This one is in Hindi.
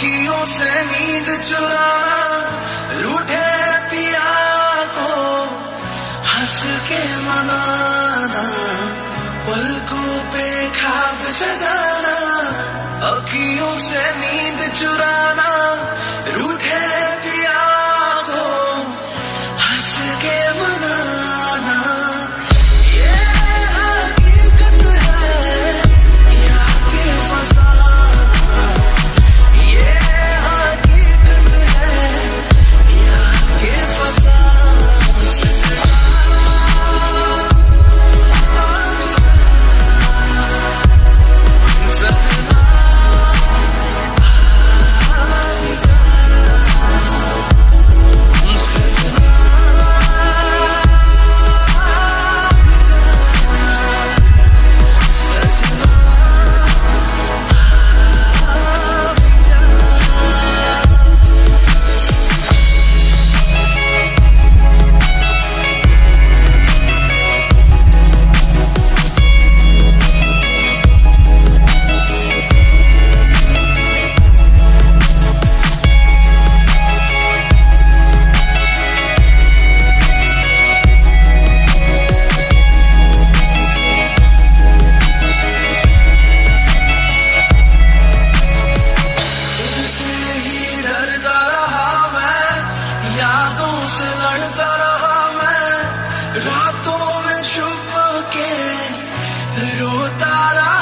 अखियों से नींद चुराना, रूठे पिया को हंस के मनाना, पलकों पे ख्वाब सजाना, अखियों से नींद चुराना, रूठे पिया को हंस के मनाना। ये हकीकत है या के फसाना, ये हकीकत है या के फसाना। लड़ता रहा मैं, रातों में छुप के रोता रहा।